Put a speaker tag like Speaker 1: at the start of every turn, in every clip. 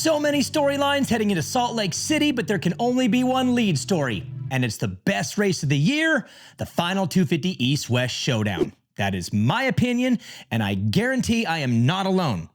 Speaker 1: So many storylines heading into Salt Lake City, but there can only be one lead story. And it's the best race of the year, the final 250 East-West Showdown. That is my opinion, and I guarantee I am not alone.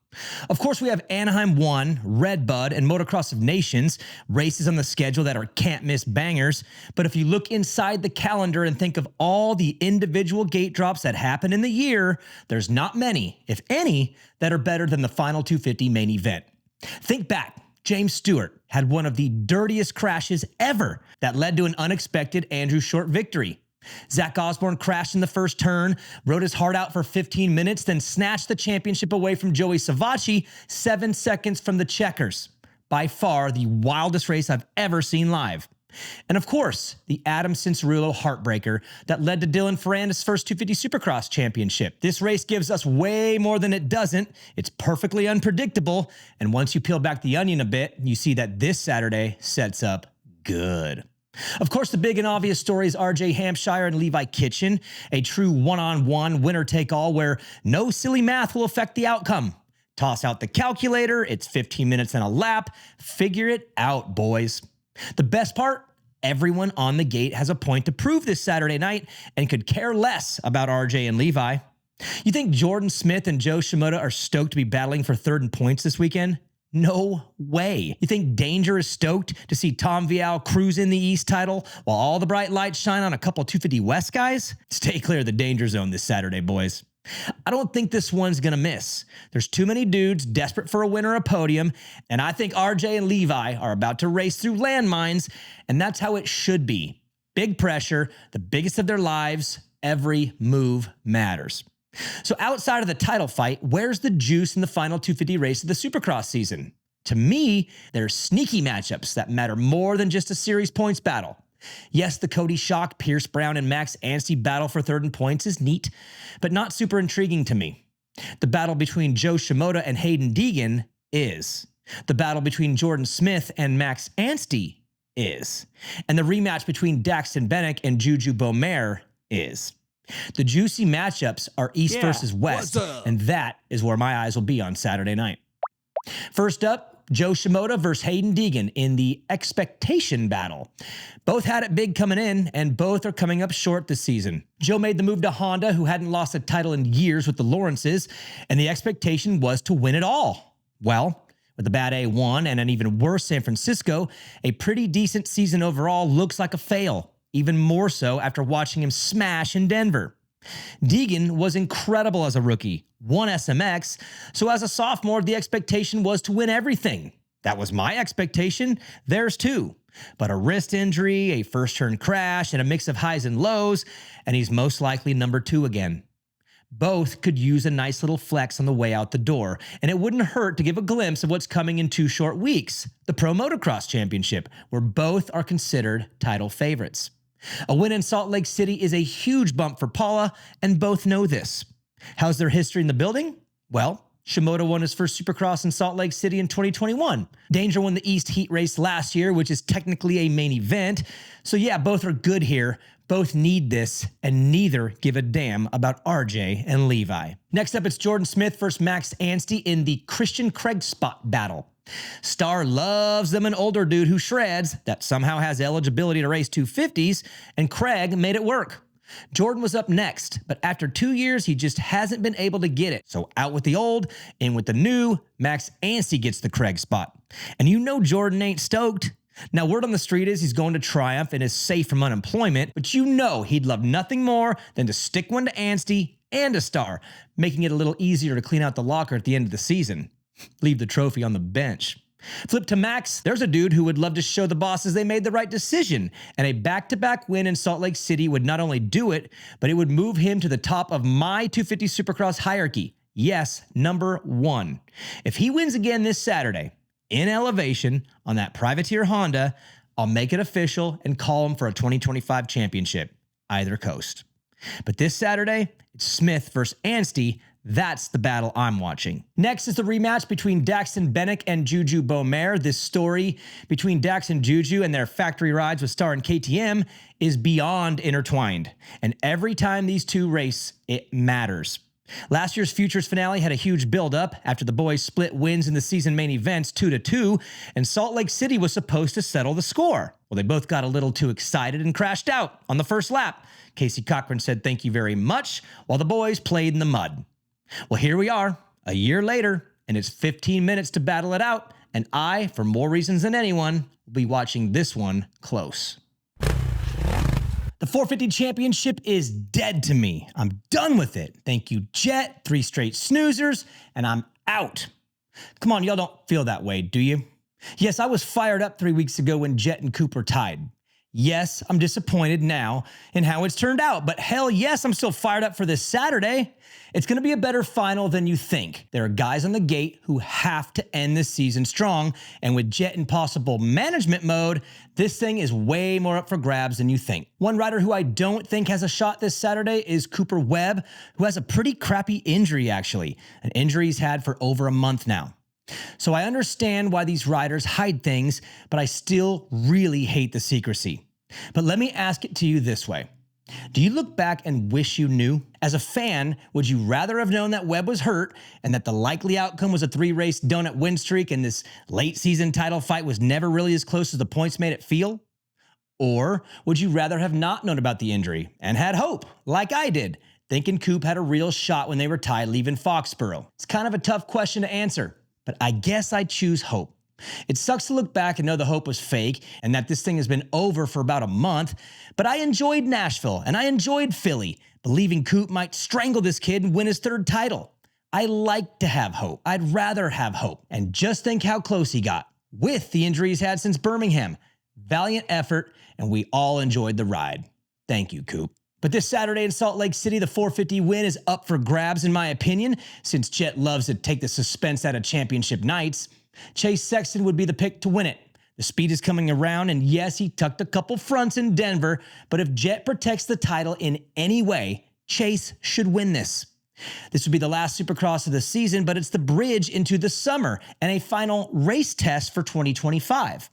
Speaker 1: Of course, we have Anaheim 1, Red Bud, and Motocross of Nations, races on the schedule that are can't-miss bangers. But if you look inside the calendar and think of all the individual gate drops that happen in the year, there's not many, if any, that are better than the final 250 main event. Think back. James Stewart had one of the dirtiest crashes ever that led to an unexpected Andrew Short victory. Zach Osborne crashed in the first turn, rode his heart out for 15 minutes, then snatched the championship away from Joey Savacci 7 seconds from the checkers. By far the wildest race I've ever seen live. And of course, the Adam Cincerillo heartbreaker that led to Dylan Ferrandis' first 250 Supercross Championship. This race gives us way more than it doesn't. It's perfectly unpredictable. And once you peel back the onion a bit, you see that this Saturday sets up good. Of course, the big and obvious story is RJ Hampshire and Levi Kitchen, a true one-on-one winner-take-all where no silly math will affect the outcome. Toss out the calculator, it's 15 minutes and a lap. Figure it out, boys. The best part? Everyone on the gate has a point to prove this Saturday night and could care less about RJ and Levi. You think Jordan Smith and Joe Shimoda are stoked to be battling for third in points this weekend? No way. You think Danger is stoked to see Tom Vial cruise in the East title while all the bright lights shine on a couple 250 West guys? Stay clear of the danger zone this Saturday, boys. I don't think this one's going to miss. There's too many dudes desperate for a win or a podium, and I think RJ and Levi are about to race through landmines, and that's how it should be. Big pressure, the biggest of their lives, every move matters. So outside of the title fight, where's the juice in the final 250 race of the Supercross season? To me, there's sneaky matchups that matter more than just a series points battle. Yes, the Cody Schock, Pierce Brown, and Max Anstey battle for third in points is neat, but not super intriguing to me. The battle between Joe Shimoda and Hayden Deegan is. The battle between Jordan Smith and Max Anstey is. And the rematch between Daxton Bennick and Juju Beaumare is. The juicy matchups are East versus West, and that is where my eyes will be on Saturday night. First up, Joe Shimoda versus Hayden Deegan in the expectation battle. Both had it big coming in, and both are coming up short this season. Joe made the move to Honda, who hadn't lost a title in years with the Lawrences, and the expectation was to win it all. Well, with a bad A1 and an even worse San Francisco, a pretty decent season overall looks like a fail, even more so after watching him smash in Denver. Deegan was incredible as a rookie, won SMX, so as a sophomore, the expectation was to win everything. That was my expectation, theirs too. But a wrist injury, a first-turn crash, and a mix of highs and lows, and he's most likely number 2 again. Both could use a nice little flex on the way out the door, and it wouldn't hurt to give a glimpse of what's coming in 2 short weeks, the Pro Motocross Championship, where both are considered title favorites. A win in Salt Lake City is a huge bump for Paula, and both know this. How's their history in the building? Well, Shimoda won his first Supercross in Salt Lake City in 2021. Danger won the East Heat race last year, which is technically a main event. So yeah, both are good here. Both need this, and neither give a damn about RJ and Levi. Next up, it's Jordan Smith versus Max Anstey in the Christian Craig spot battle. Star loves them an older dude who shreds, that somehow has eligibility to race 250s, and Craig made it work. Jordan was up next, but after 2 years, he just hasn't been able to get it. So out with the old, in with the new, Max Anstey gets the Craig spot. And you know Jordan ain't stoked. Now, word on the street is he's going to Triumph and is safe from unemployment, but you know he'd love nothing more than to stick one to Anstey and a Star, making it a little easier to clean out the locker at the end of the season. Leave the trophy on the bench. Flip to Max, there's a dude who would love to show the bosses they made the right decision, and a back-to-back win in Salt Lake City would not only do it, but it would move him to the top of my 250 Supercross hierarchy. Yes, number 1. If he wins again this Saturday, in elevation, on that privateer Honda, I'll make it official and call him for a 2025 championship, either coast. But this Saturday, it's Smith versus Anstey. That's the battle I'm watching. Next is the rematch between Daxton Bennick and Juju Beaumare. This story between Dax and Juju and their factory rides with Star and KTM is beyond intertwined. And every time these two race, it matters. Last year's Futures finale had a huge build-up after the boys split wins in the season main events 2-2, and Salt Lake City was supposed to settle the score. Well, they both got a little too excited and crashed out on the first lap. Casey Cochran said thank you very much, while the boys played in the mud. Well, here we are, a year later, and it's 15 minutes to battle it out, and I, for more reasons than anyone, will be watching this one close. The 450 championship is dead to me. I'm done with it. Thank you, Jett. 3 straight snoozers, and I'm out. Come on, y'all don't feel that way, do you? Yes, I was fired up 3 weeks ago when Jett and Cooper tied. Yes, I'm disappointed now in how it's turned out, but hell yes, I'm still fired up for this Saturday. It's going to be a better final than you think. There are guys on the gate who have to end this season strong, and with Jett in possible management mode, this thing is way more up for grabs than you think. One rider who I don't think has a shot this Saturday is Cooper Webb, who has a pretty crappy injury actually, an injury he's had for over a month now. So I understand why these riders hide things, but I still really hate the secrecy. But let me ask it to you this way. Do you look back and wish you knew? As a fan, would you rather have known that Webb was hurt and that the likely outcome was a 3-race donut win streak and this late season title fight was never really as close as the points made it feel? Or would you rather have not known about the injury and had hope, like I did, thinking Coop had a real shot when they were tied leaving Foxborough? It's kind of a tough question to answer, but I guess I choose hope. It sucks to look back and know the hope was fake and that this thing has been over for about a month, but I enjoyed Nashville and I enjoyed Philly, believing Coop might strangle this kid and win his 3rd title. I like to have hope. I'd rather have hope. And just think how close he got with the injury he's had since Birmingham. Valiant effort, and we all enjoyed the ride. Thank you, Coop. But this Saturday in Salt Lake City, the 450 win is up for grabs in my opinion, since Jett loves to take the suspense out of championship nights. Chase Sexton would be the pick to win it. The speed is coming around, and yes, he tucked a couple fronts in Denver, but if Jett protects the title in any way, Chase should win this. This would be the last Supercross of the season, but it's the bridge into the summer and a final race test for 2025.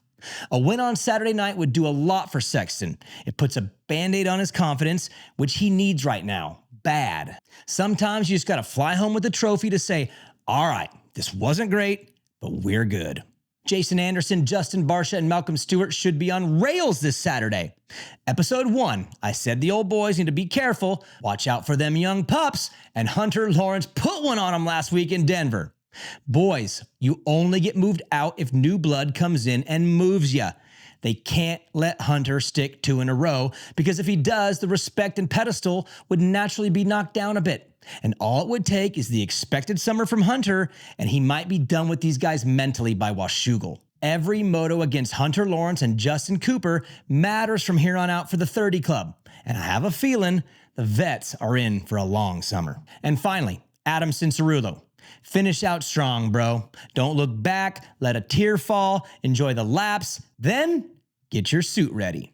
Speaker 1: A win on Saturday night would do a lot for Sexton. It puts a Band-Aid on his confidence, which he needs right now, bad. Sometimes you just gotta fly home with the trophy to say, all right, this wasn't great, but we're good. Jason Anderson, Justin Barsha, and Malcolm Stewart should be on rails this Saturday. Episode 1, I said the old boys need to be careful, watch out for them young pups, and Hunter Lawrence put one on them last week in Denver. Boys, you only get moved out if new blood comes in and moves ya. They can't let Hunter stick 2 in a row, because if he does, the respect and pedestal would naturally be knocked down a bit. And all it would take is the expected summer from Hunter, and he might be done with these guys mentally by Washougal. Every moto against Hunter Lawrence and Justin Cooper matters from here on out for the 30 Club. And I have a feeling the vets are in for a long summer. And finally, Adam Cincerulo. Finish out strong, bro. Don't look back, let a tear fall, enjoy the laps, then get your suit ready.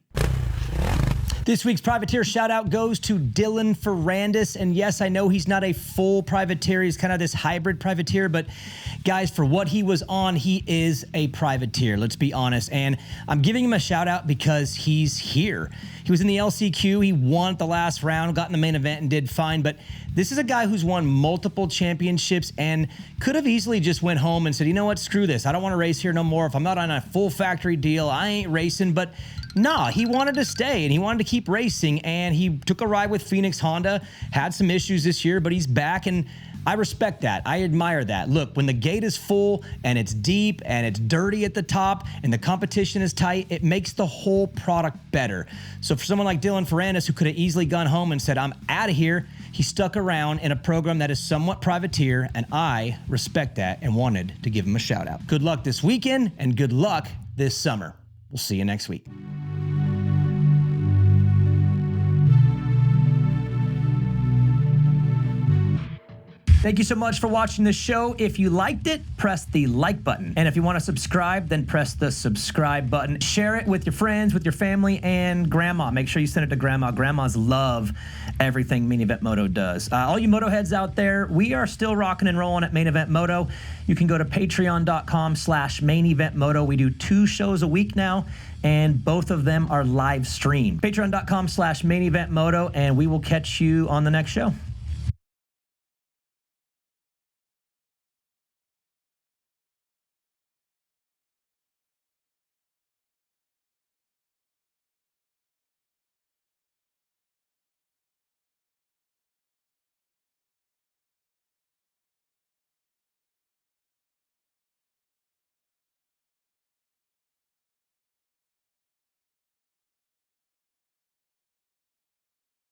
Speaker 1: This week's privateer shout out goes to Dylan Ferrandis. And yes, I know he's not a full privateer. He's kind of this hybrid privateer, but guys, for what he was on, he is a privateer. Let's be honest. And I'm giving him a shout out because he's here. He was in the LCQ. He won the last round, got in the main event and did fine. But this is a guy who's won multiple championships and could have easily just went home and said, you know what, screw this. I don't want to race here no more. If I'm not on a full factory deal, I ain't racing. But nah, he wanted to stay and he wanted to keep racing, and he took a ride with Phoenix Honda, had some issues this year, but he's back, and I respect that. I admire that. Look, when the gate is full and it's deep and it's dirty at the top and the competition is tight, it makes the whole product better. So for someone like Dylan Ferrandis, who could have easily gone home and said, I'm out of here, he stuck around in a program that is somewhat privateer, and I respect that and wanted to give him a shout out. Good luck this weekend and good luck this summer. We'll see you next week. Thank you so much for watching this show. If you liked it, press the like button. And if you want to subscribe, then press the subscribe button. Share it with your friends, with your family, and grandma. Make sure you send it to grandma. Grandmas love everything Main Event Moto does. All you Motoheads out there, we are still rocking and rolling at Main Event Moto. You can go to patreon.com/Main Event Moto. We do 2 shows a week now, and both of them are live streamed. Patreon.com/Main Event Moto, and we will catch you on the next show.